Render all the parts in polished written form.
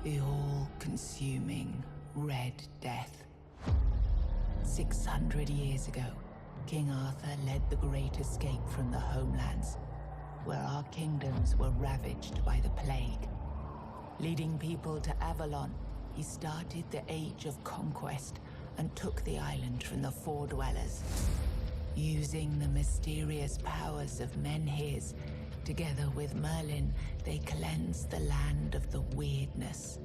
The all-consuming Red Death. 600 years ago, King Arthur led the Great Escape from the homelands, where our kingdoms were ravaged by the plague. Leading people to Avalon, he started the Age of Conquest and took the island from the Four Dwellers. Using the mysterious powers of Menhirs, together with Merlin, they cleansed the land of the weirdness,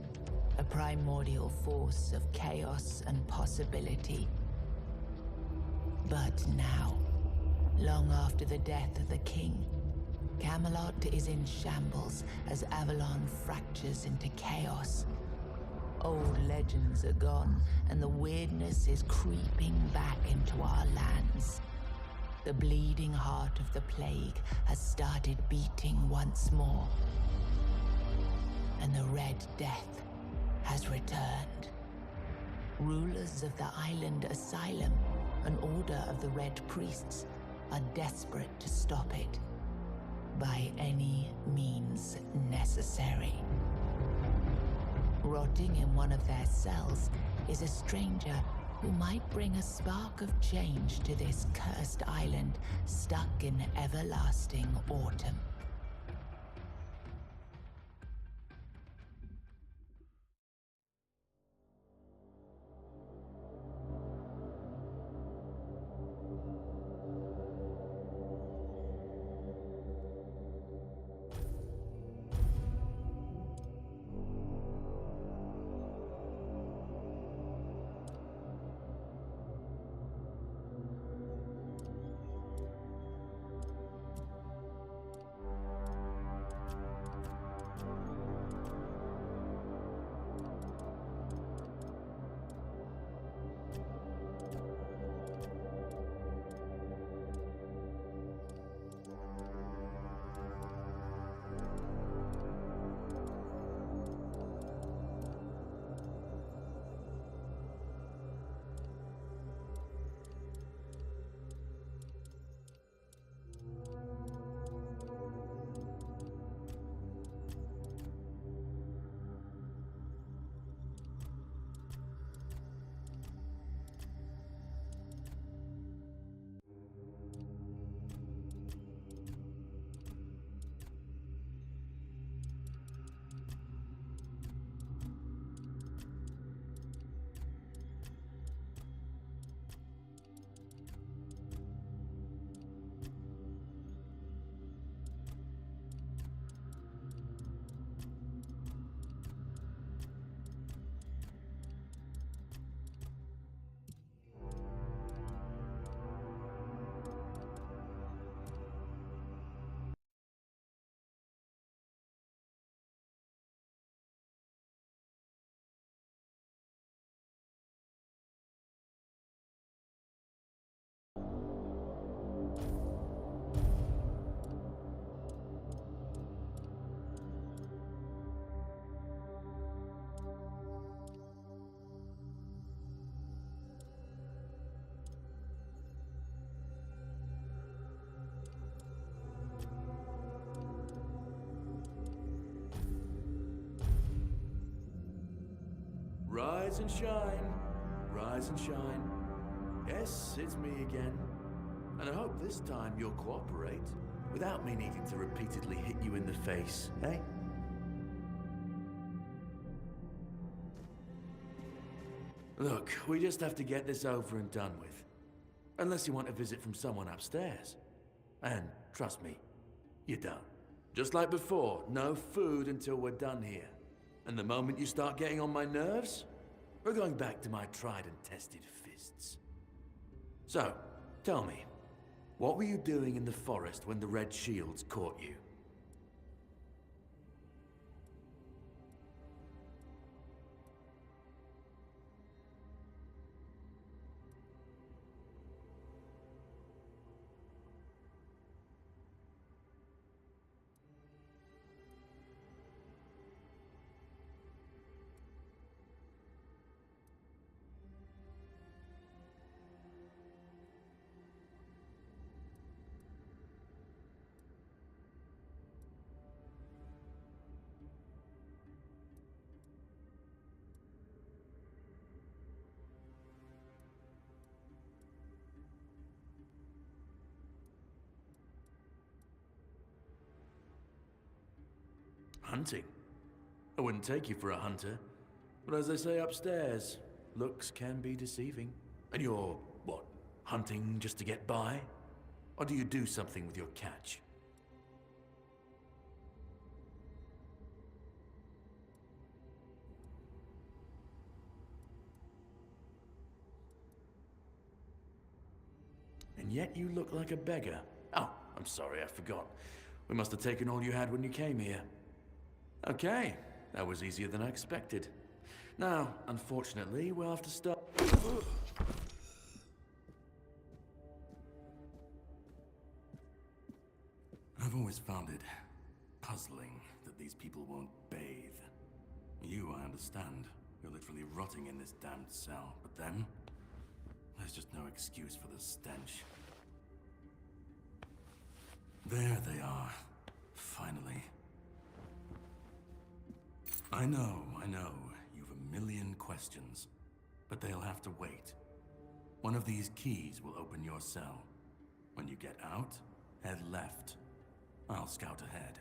a primordial force of chaos and possibility. But now, long after the death of the king, Camelot is in shambles as Avalon fractures into chaos. Old legends are gone, and the weirdness is creeping back into our lands. The bleeding heart of the plague has started beating once more, and the Red Death has returned. Rulers of the island asylum, an order of the Red Priests, are desperate to stop it by any means necessary. Rotting in one of their cells is a stranger who might bring a spark of change to this cursed island stuck in everlasting autumn. Rise and shine, rise and shine. Yes, it's me again. And I hope this time you'll cooperate, without me needing to repeatedly hit you in the face, eh? Look, we just have to get this over and done with. Unless you want a visit from someone upstairs. And trust me, you don't. Just like before, no food until we're done here. And the moment you start getting on my nerves, we're going back to my tried and tested fists. So, tell me, what were you doing in the forest when the Red Shields caught you? Hunting? I wouldn't take you for a hunter. But as they say upstairs, looks can be deceiving. And you're, what, hunting just to get by? Or do you do something with your catch? And yet you look like a beggar. Oh, I'm sorry, I forgot. We must have taken all you had when you came here. Okay, that was easier than I expected. Now, unfortunately, we'll have to start... I've always found it puzzling that these people won't bathe. You, I understand. You're literally rotting in this damned cell. But them? There's just no excuse for the stench. There they are. Finally. I know. You've a million questions. But they'll have to wait. One of these keys will open your cell. When you get out, head left. I'll scout ahead.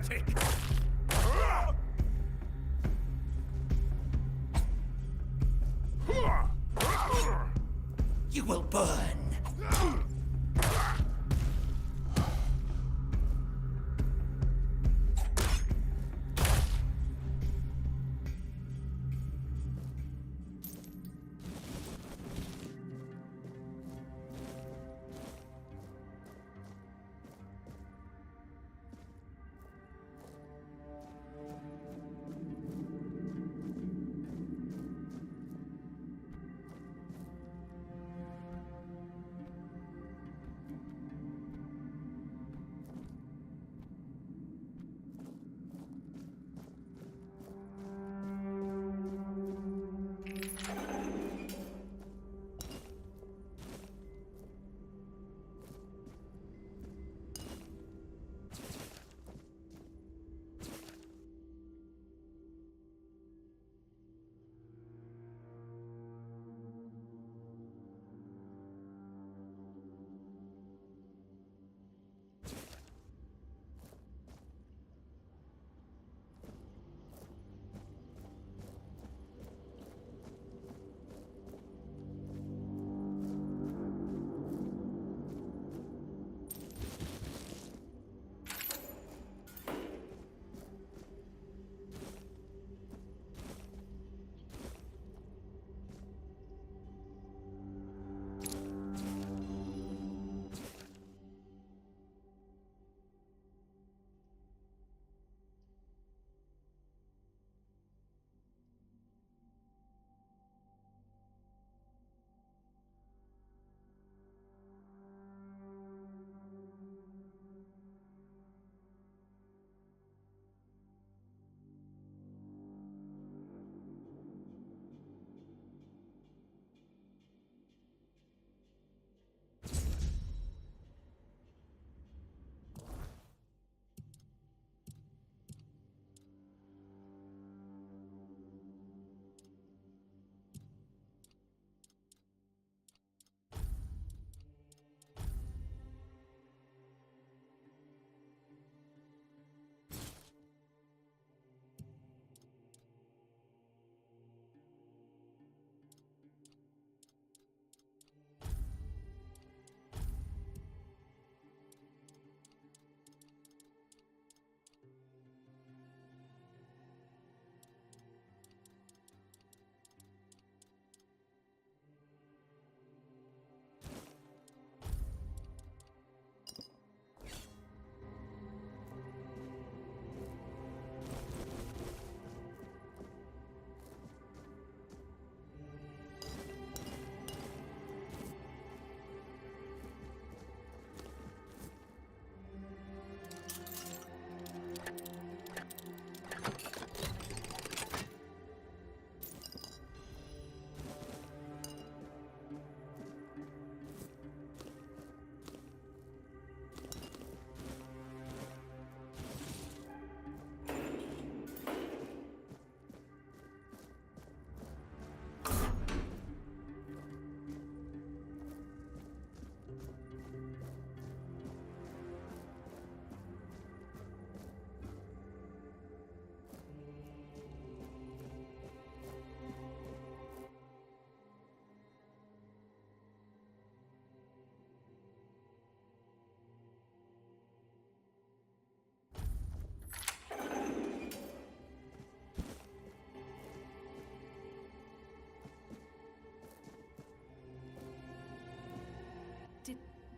pathetic! You will burn!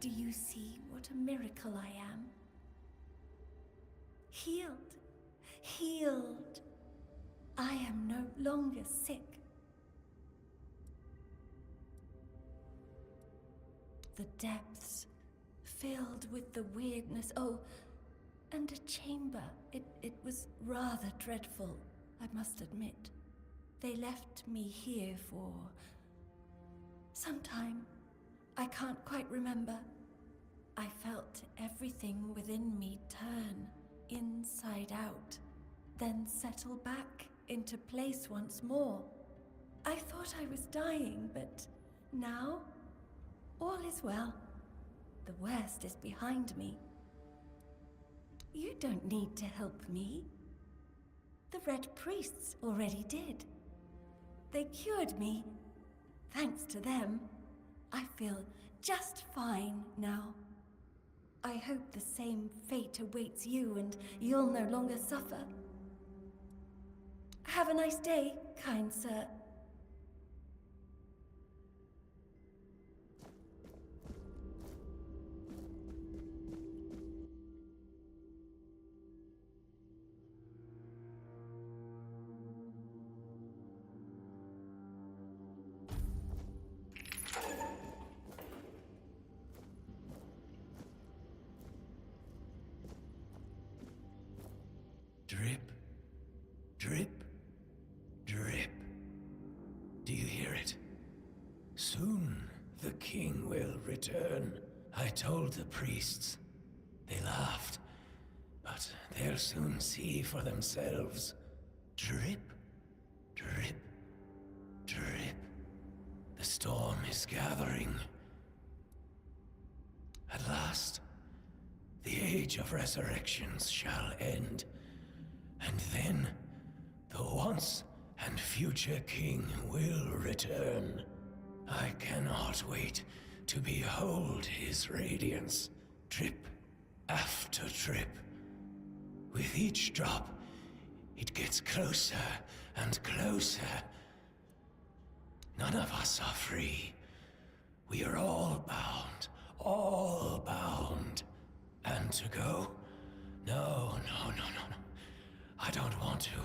Do you see what a miracle I am? Healed. Healed. I am no longer sick. The depths, filled with the weirdness. Oh, and a chamber. It was rather dreadful, I must admit. They left me here for some time. I can't quite remember. I felt everything within me turn inside out, then settle back into place once more. I thought I was dying, but now all is well. The worst is behind me. You don't need to help me. The Red Priests already did. They cured me. Thanks to them, I feel just fine now. I hope the same fate awaits you and you'll no longer suffer. Have a nice day, kind sir. Drip, drip, drip. Do you hear it? Soon the king will return. I told the priests. They laughed, but they'll soon see for themselves. Drip, drip, drip. The storm is gathering. At last, the age of resurrections shall end. And then, the once and future king will return. I cannot wait to behold his radiance, drip after drip. With each drop, it gets closer and closer. None of us are free. We are all bound, all bound. And to go? No. I don't want to.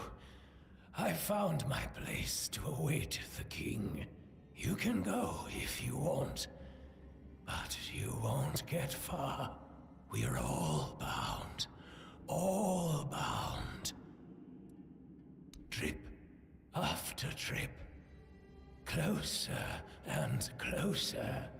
I found my place to await the king. You can go if you want, but you won't get far. We're all bound. All bound. Trip after trip. Closer and closer.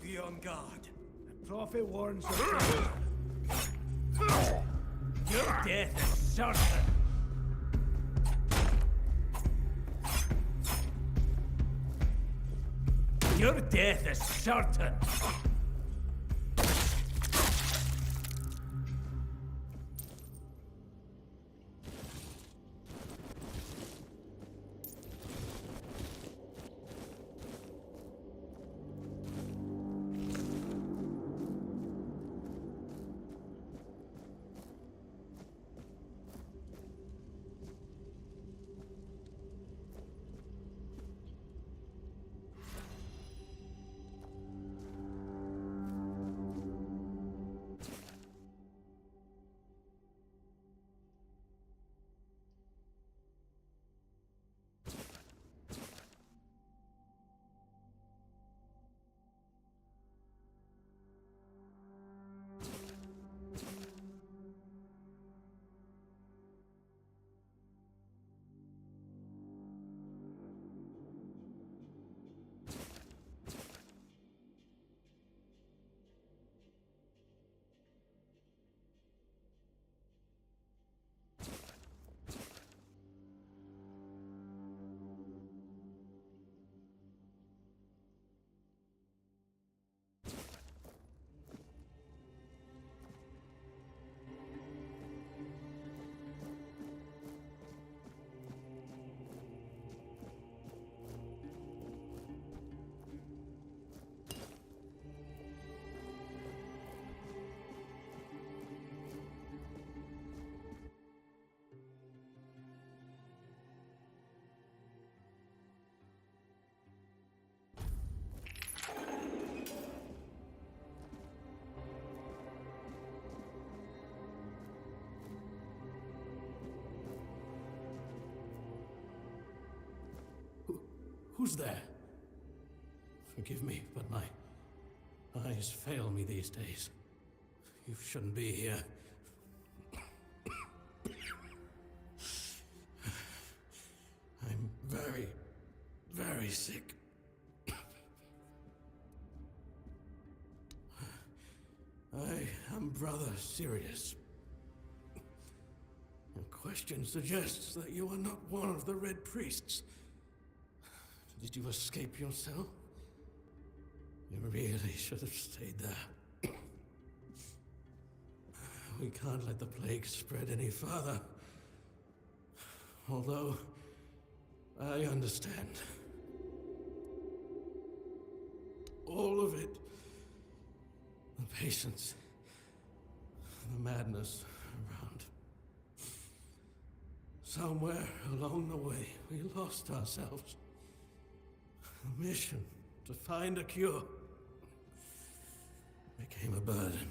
Be on guard. The prophet warns of your death is certain. Your death is certain. Who's there? Forgive me, but my eyes fail me these days. You shouldn't be here. I'm very, very sick. I am Brother Sirius. Your question suggests that you are not one of the Red Priests. Did you escape yourself? You really should have stayed there. We can't let the plague spread any further. Although, I understand. All of it. The patience. The madness around. Somewhere along the way, we lost ourselves. The mission to find a cure became a burden.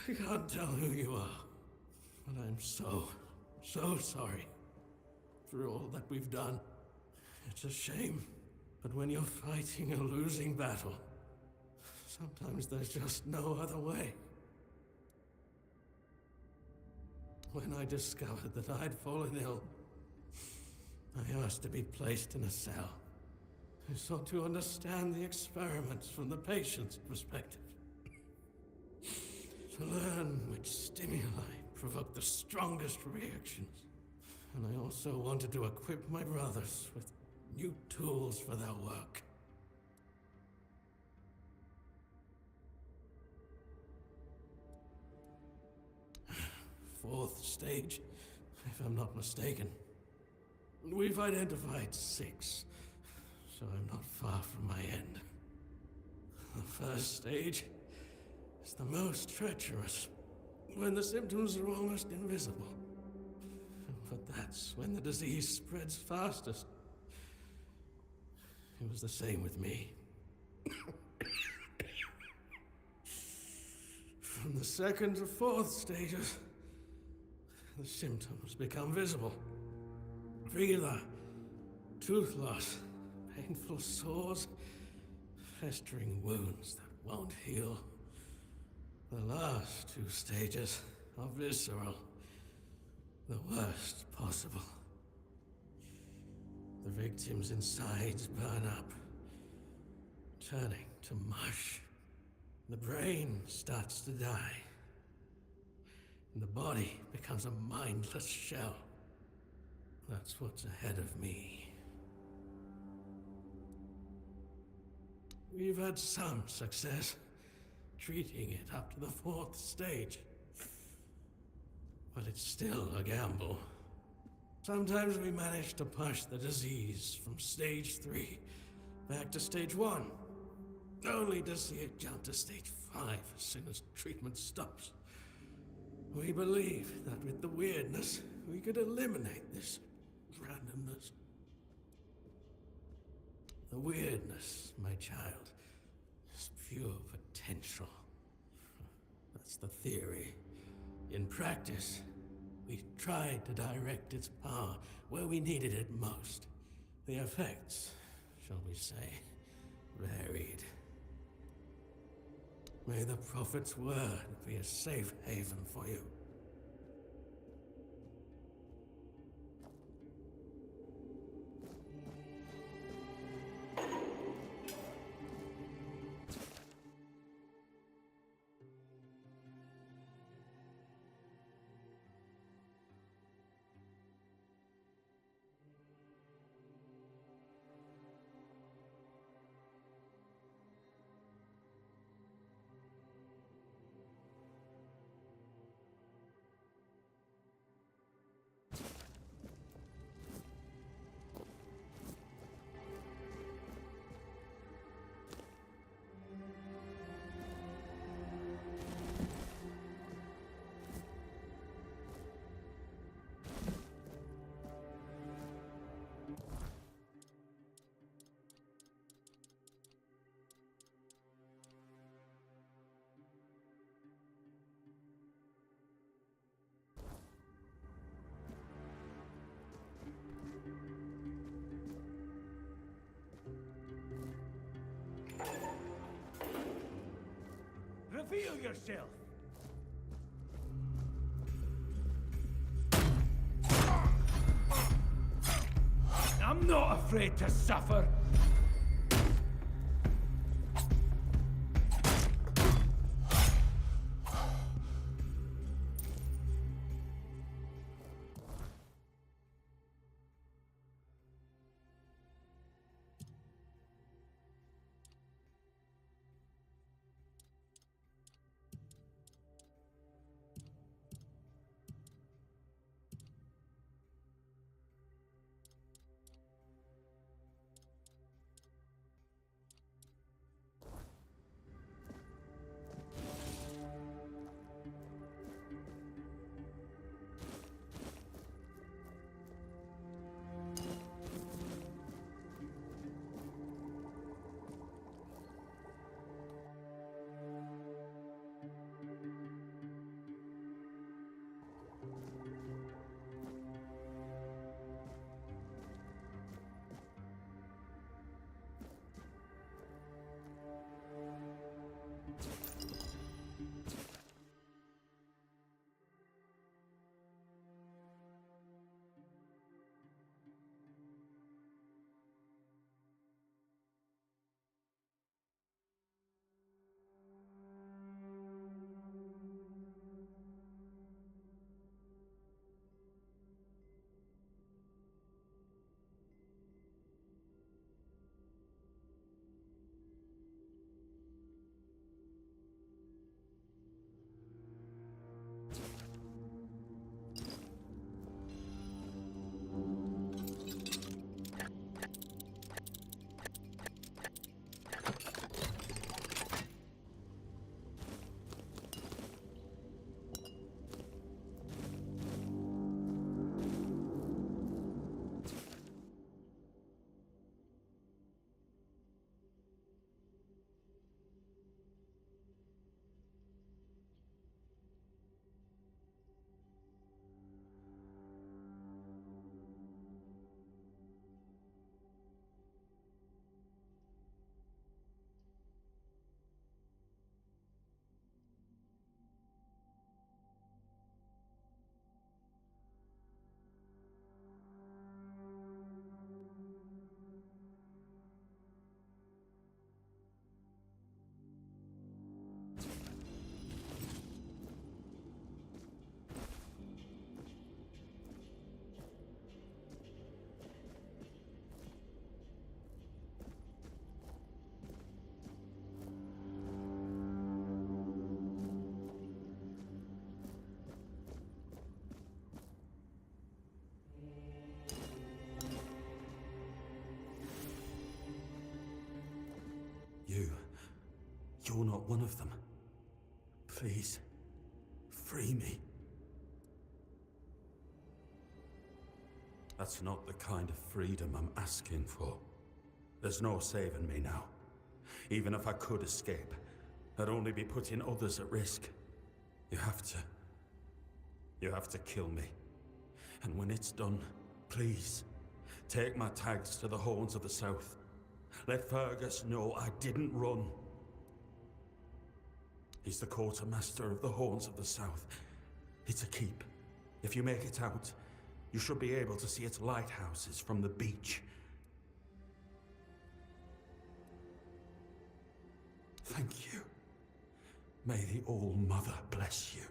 I can't tell who you are, but I'm so sorry for all that we've done. It's a shame, but when you're fighting a losing battle, sometimes there's just no other way. When I discovered that I'd fallen ill, I asked to be placed in a cell. I sought to understand the experiments from the patient's perspective. To learn which stimuli provoke the strongest reactions. And I also wanted to equip my brothers with new tools for their work. Fourth stage, if I'm not mistaken. We've identified 6, so I'm not far from my end. The first stage is the most treacherous, when the symptoms are almost invisible. But that's when the disease spreads fastest. It was the same with me. From the second to fourth stages, the symptoms become visible. Fever, tooth loss, painful sores, festering wounds that won't heal. The last 2 stages are visceral, the worst possible. The victim's insides burn up, turning to mush. The brain starts to die, and the body becomes a mindless shell. That's what's ahead of me. We've had some success treating it up to the 4th stage, but it's still a gamble. Sometimes we manage to push the disease from stage 3 back to stage 1, only to see it jump to stage 5 as soon as treatment stops. We believe that with the weirdness, we could eliminate this randomness. The weirdness, my child, is pure potential. That's the theory. In practice, we tried to direct its power where we needed it most. The effects, shall we say, varied. May the Prophet's word be a safe haven for you. Reveal yourself! I'm not afraid to suffer! you're not one of them. Please, free me. That's not the kind of freedom I'm asking for. There's no saving me now. Even if I could escape, I'd only be putting others at risk. You have to kill me. And when it's done, please, take my tags to the Horns of the South. Let Fergus know I didn't run. He's the quartermaster of the Horns of the South. It's a keep. If you make it out, you should be able to see its lighthouses from the beach. Thank you. May the All-Mother bless you.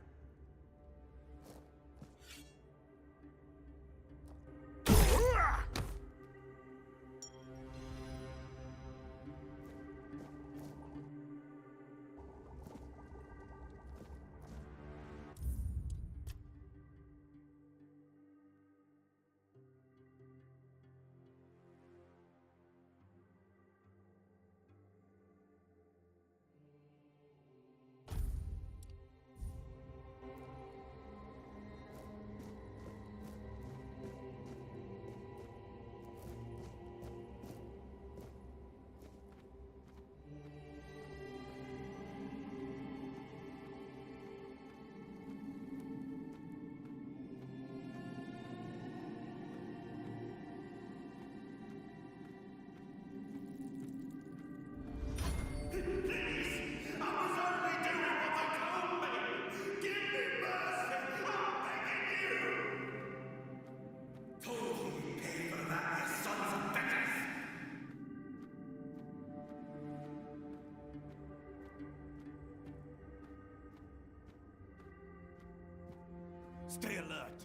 Stay alert.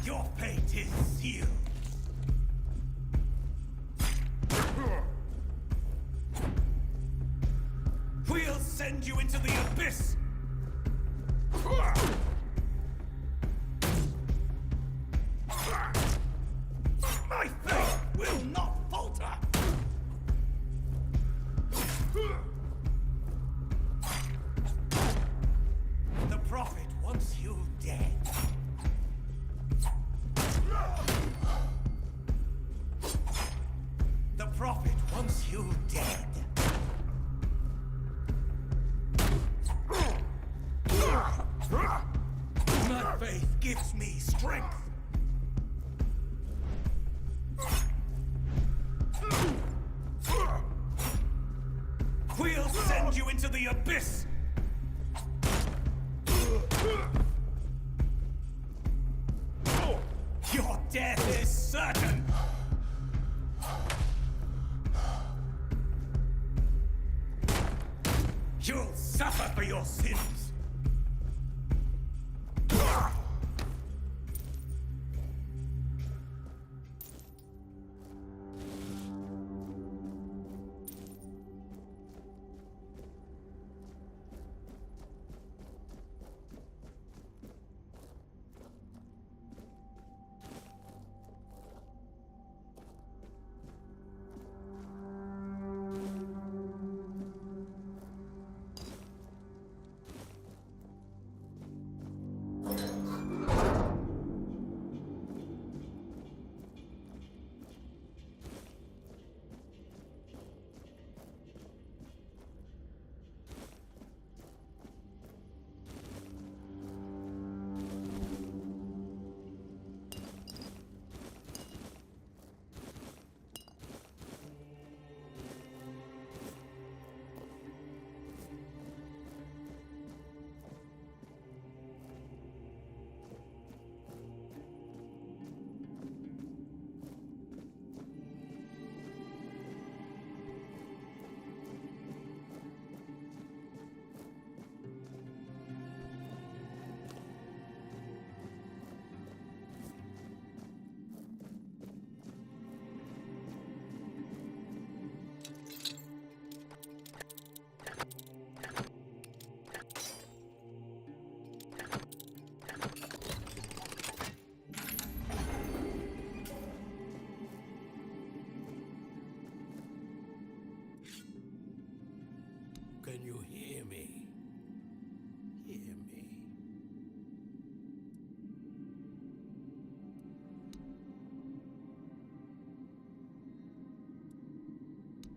Your fate is sealed. We'll send you into the abyss. My faith will not falter. The Prophet wants you dead. The Prophet wants you dead. My faith gives me strength. We'll send you into the abyss! Your death is certain! You'll suffer for your sins!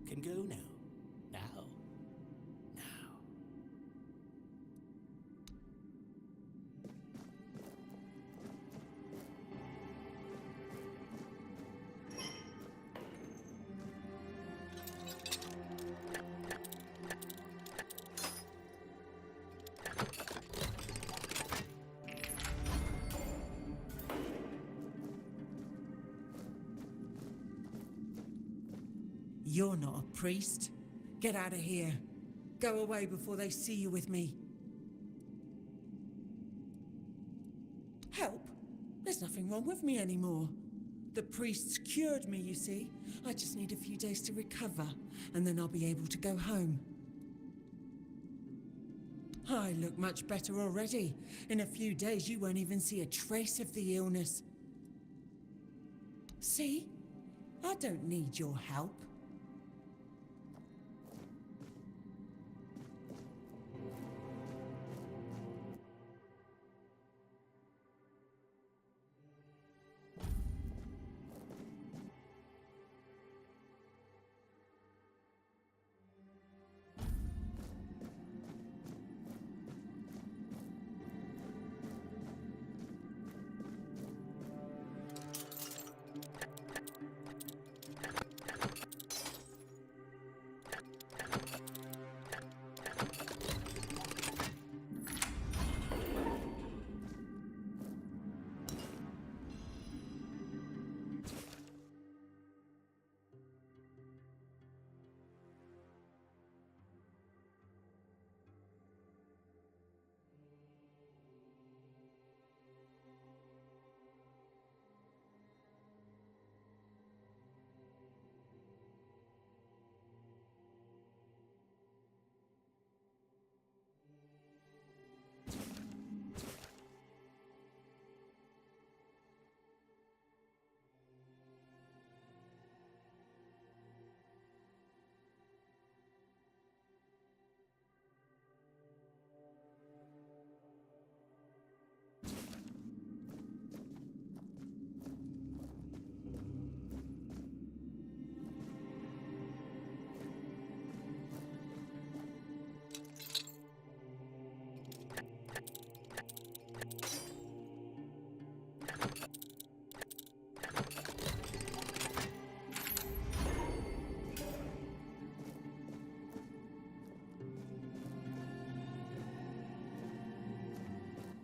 can go now. Now. Now. You're not a priest. Get out of here. Go away before they see you with me. Help? There's nothing wrong with me anymore. The priests cured me, you see. I just need a few days to recover, and then I'll be able to go home. I look much better already. In a few days, you won't even see a trace of the illness. See? I don't need your help.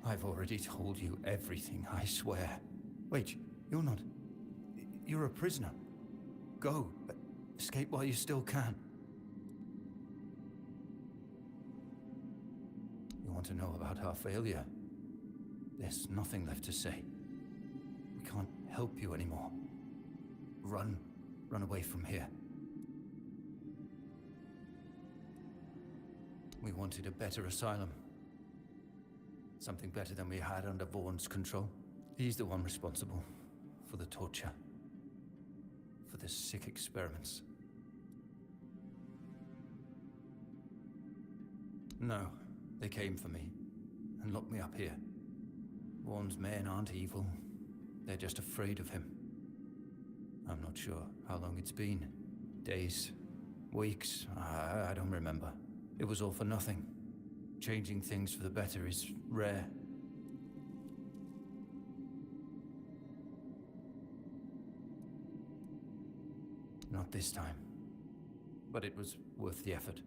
I've already told you everything, I swear. Wait, you're not... You're a prisoner. Go. Escape while you still can. You want to know about our failure? There's nothing left to say. We can't help you anymore. Run. Run away from here. We wanted a better asylum. Something better than we had under Vaughn's control. He's the one responsible for the torture, for the sick experiments. No, they came for me and locked me up here. Vaughn's men aren't evil. They're just afraid of him. I'm not sure how long it's been. Days, weeks, I don't remember. It was all for nothing. Changing things for the better is rare. Not this time. But it was worth the effort.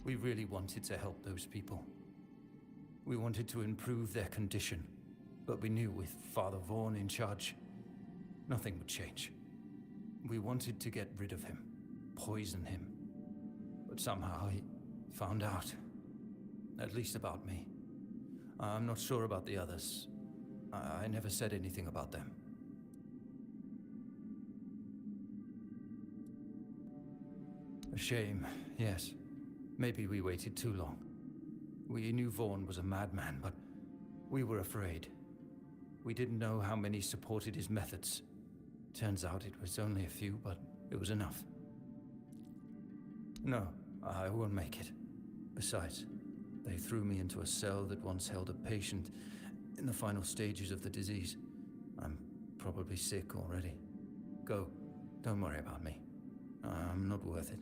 We really wanted to help those people. We wanted to improve their condition. But we knew with Father Vaughn in charge, nothing would change. We wanted to get rid of him, poison him. But somehow he found out. At least about me. I'm not sure about the others. I never said anything about them. A shame, yes. Maybe we waited too long. We knew Vaughn was a madman, but we were afraid. We didn't know how many supported his methods. Turns out it was only a few, but it was enough. No, I won't make it. Besides, they threw me into a cell that once held a patient in the final stages of the disease. I'm probably sick already. Go. Don't worry about me. I'm not worth it.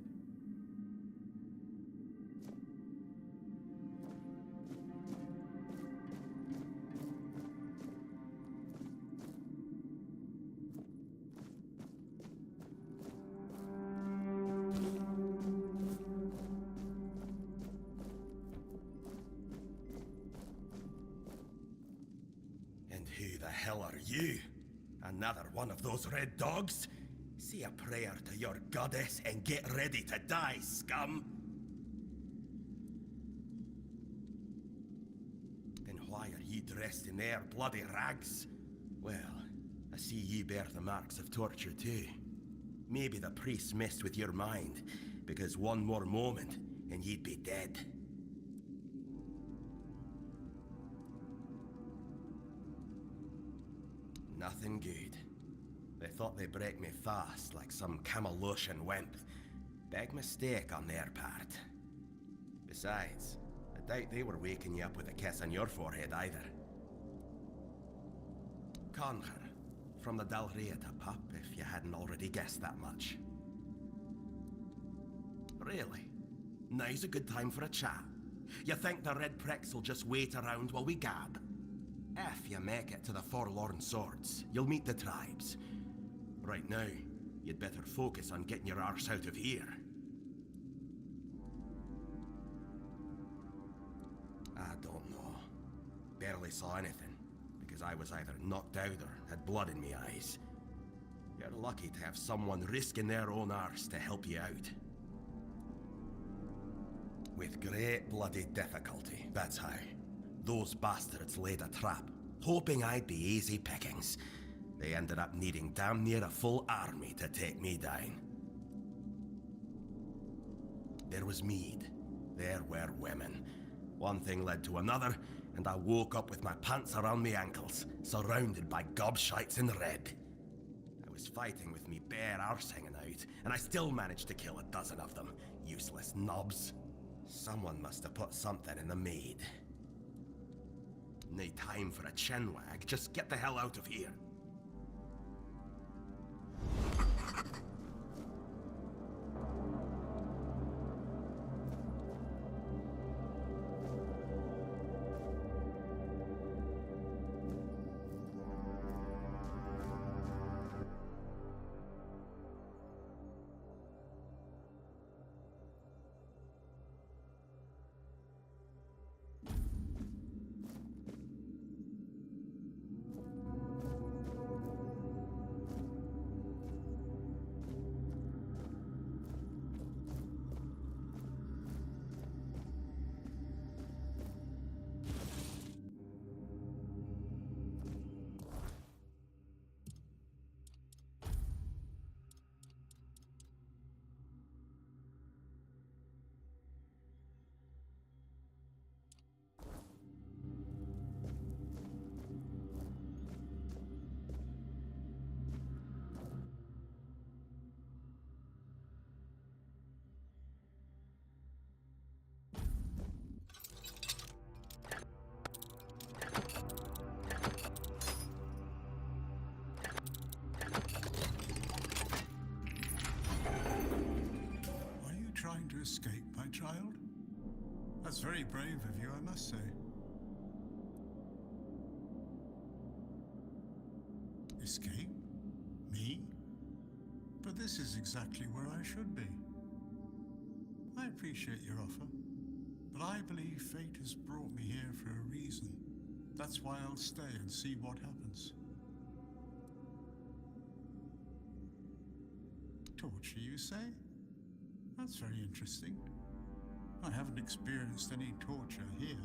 And who the hell are you? Another one of those red dogs? Say a prayer to your goddess and get ready to die, scum! And why are ye dressed in their bloody rags? Well, I see ye bear the marks of torture too. Maybe the priest messed with your mind, because one more moment and ye'd be dead. Nothing good. They thought they'd break me fast, like some Camaloshan wimp. Big mistake on their part. Besides, I doubt they were waking you up with a kiss on your forehead either. Conquer, from the Dalrieta pup, if you hadn't already guessed that much. Really? Now's a good time for a chat. You think the red pricks will just wait around while we gab? If you make it to the Forlorn Swords, you'll meet the tribes. Right now, you'd better focus on getting your arse out of here. I don't know. Barely saw anything, because I was either knocked out or had blood in my eyes. You're lucky to have someone risking their own arse to help you out. With great bloody difficulty, that's how. Those bastards laid a trap, hoping I'd be easy pickings. They ended up needing damn near a full army to take me down. There was mead. There were women. One thing led to another, and I woke up with my pants around my ankles, surrounded by gobshites in red. I was fighting with me bare arse hanging out, and I still managed to kill a dozen of them. Useless knobs. Someone must have put something in the mead. No time for a chinwag, just get the hell out of here. Escape, my child? That's very brave of you, I must say. Escape? Me? But this is exactly where I should be. I appreciate your offer, but I believe fate has brought me here for a reason. That's why I'll stay and see what happens. Torture, you say? That's very interesting. I haven't experienced any torture here.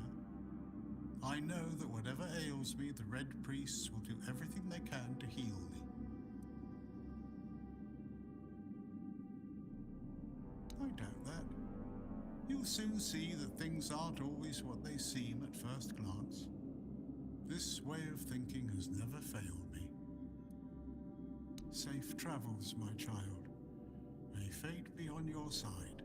I know that whatever ails me, the Red Priests will do everything they can to heal me. I doubt that. You'll soon see that things aren't always what they seem at first glance. This way of thinking has never failed me. Safe travels, my child. May fate be on your side.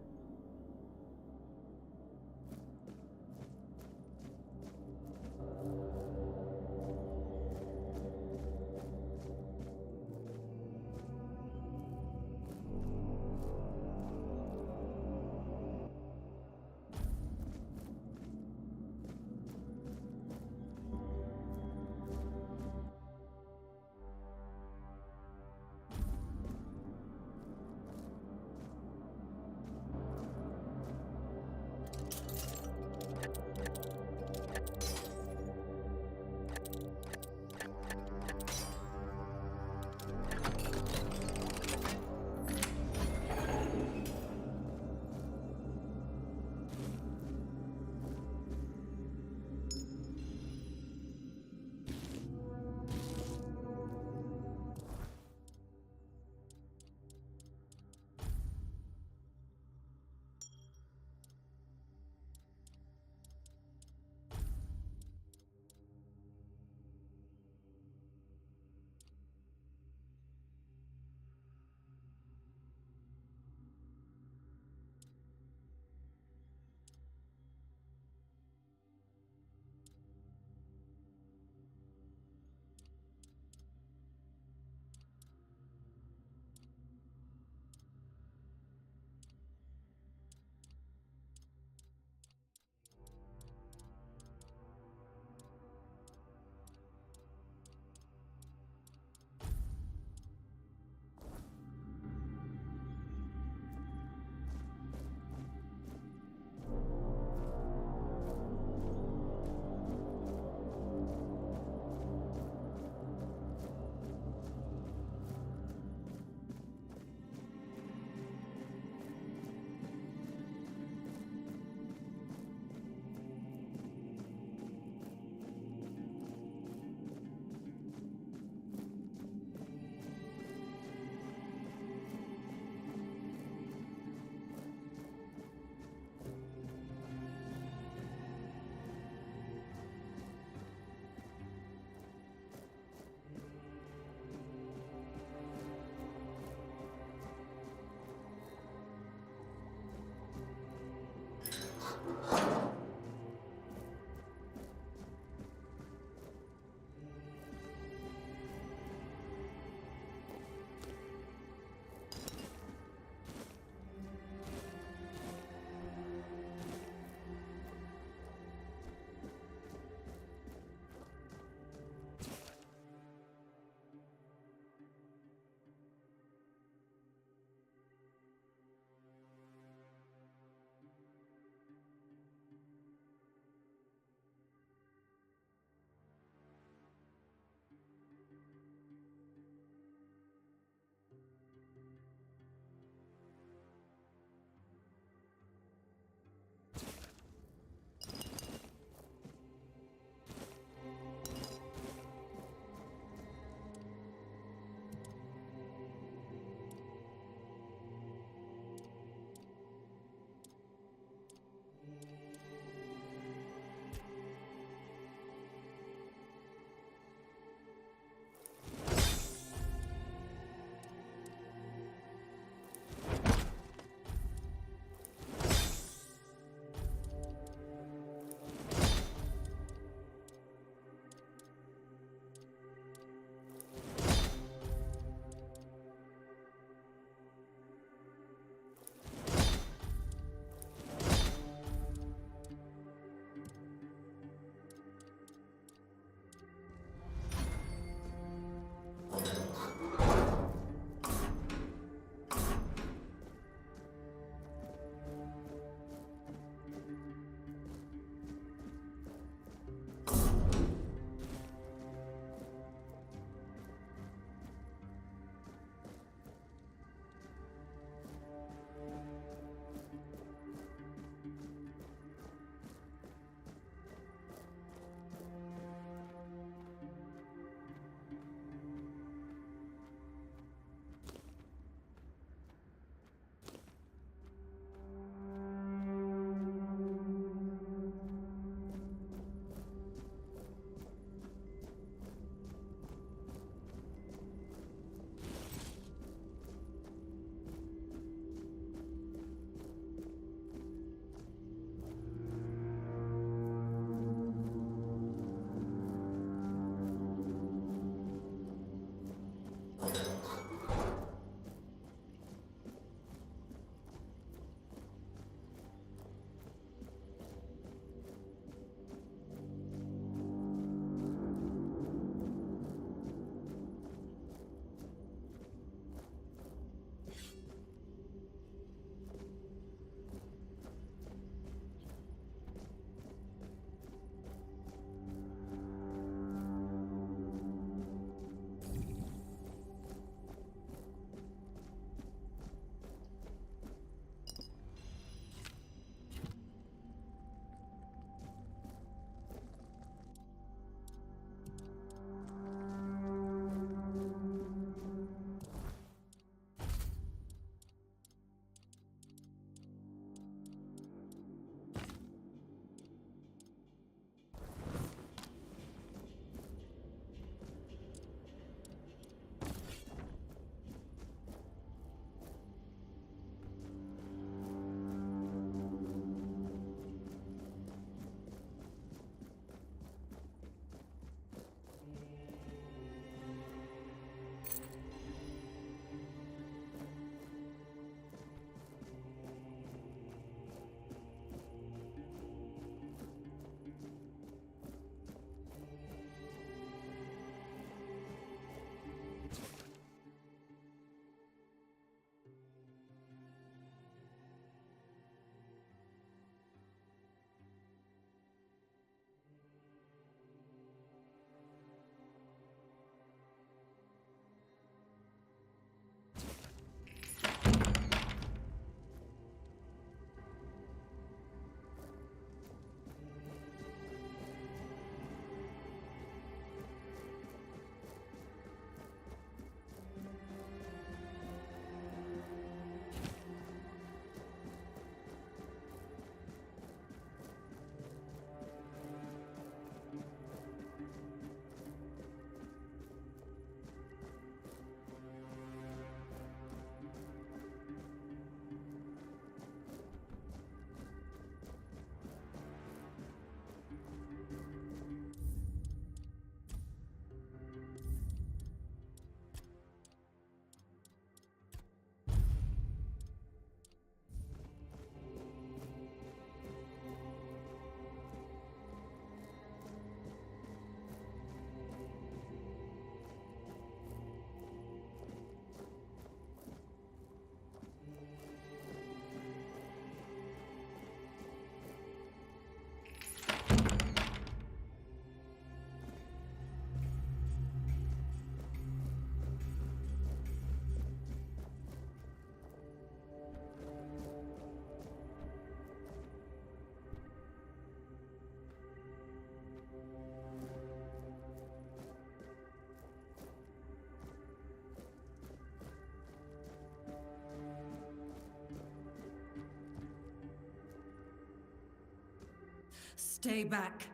Stay back.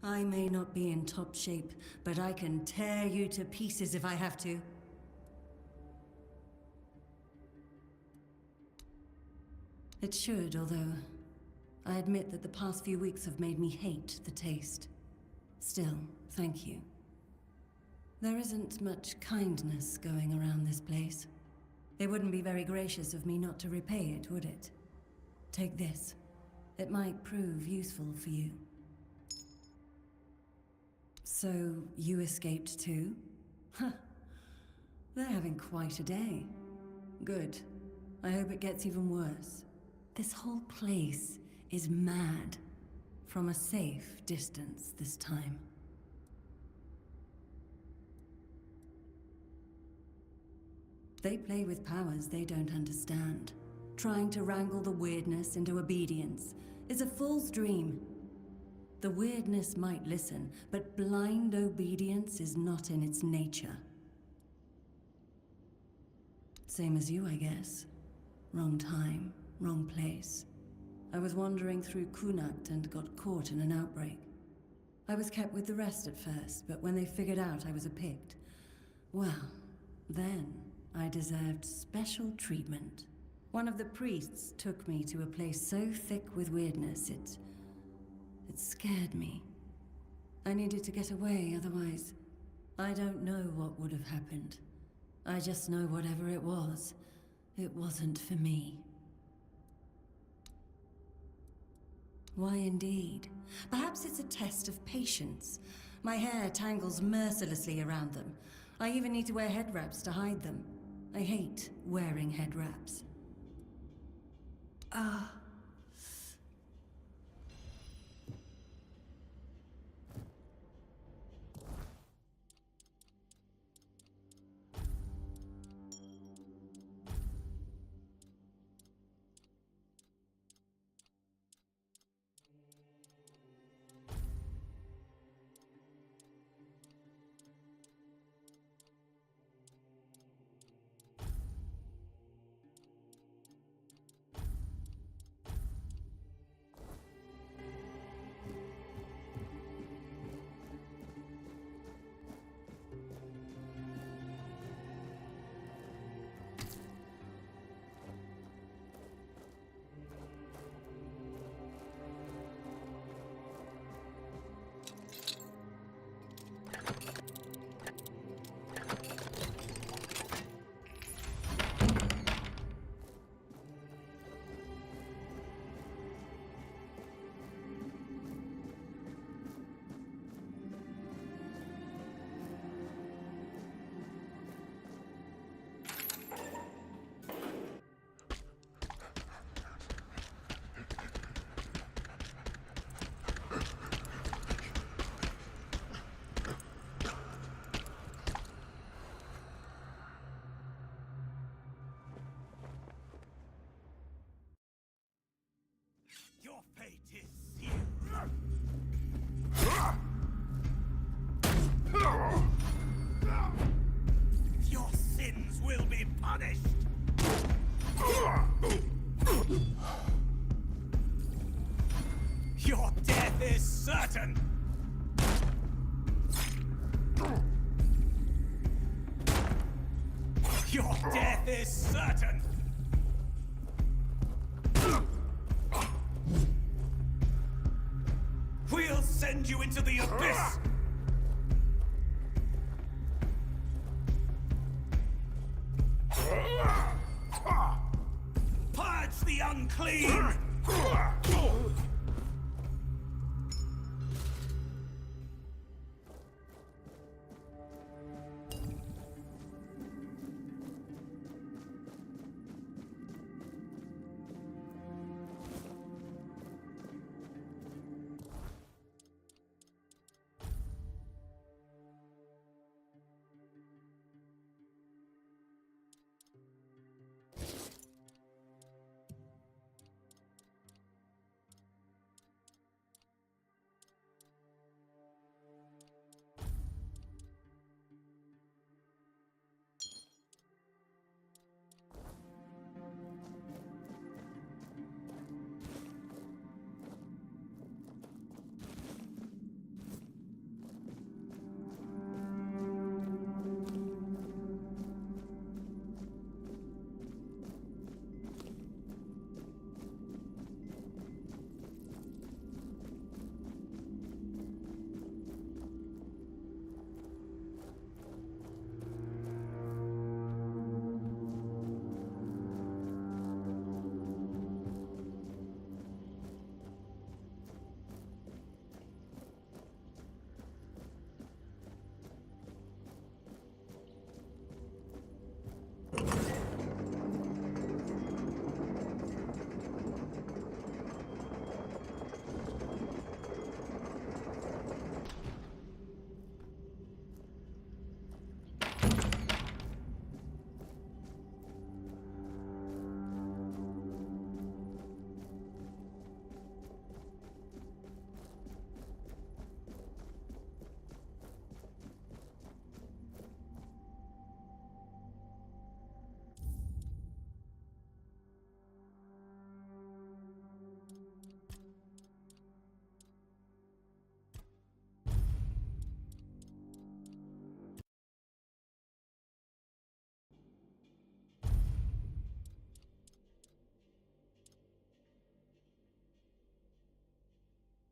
I may not be in top shape, but I can tear you to pieces if I have to. It should, although I admit that the past few weeks have made me hate the taste. Still, thank you. There isn't much kindness going around this place. It wouldn't be very gracious of me not to repay it, would it? Take this. It might prove useful for you. So, you escaped too? Huh. They're having quite a day. Good. I hope it gets even worse. This whole place is mad. From a safe distance this time. They play with powers they don't understand. Trying to wrangle the weirdness into obedience is a fool's dream. The weirdness might listen, but blind obedience is not in its nature. Same as you, I guess. Wrong time, wrong place. I was wandering through Kunakt and got caught in an outbreak. I was kept with the rest at first, but when they figured out I was a Pict, well, then I deserved special treatment. One of the priests took me to a place so thick with weirdness, it scared me. I needed to get away, otherwise, I don't know what would have happened. I just know whatever it wasn't for me. Why indeed? Perhaps it's a test of patience. My hair tangles mercilessly around them. I even need to wear head wraps to hide them. I hate wearing head wraps. Ah. Your fate is sealed. Your sins will be punished. Your death is certain. Your death is certain. We'll send you into the abyss! Purge the unclean!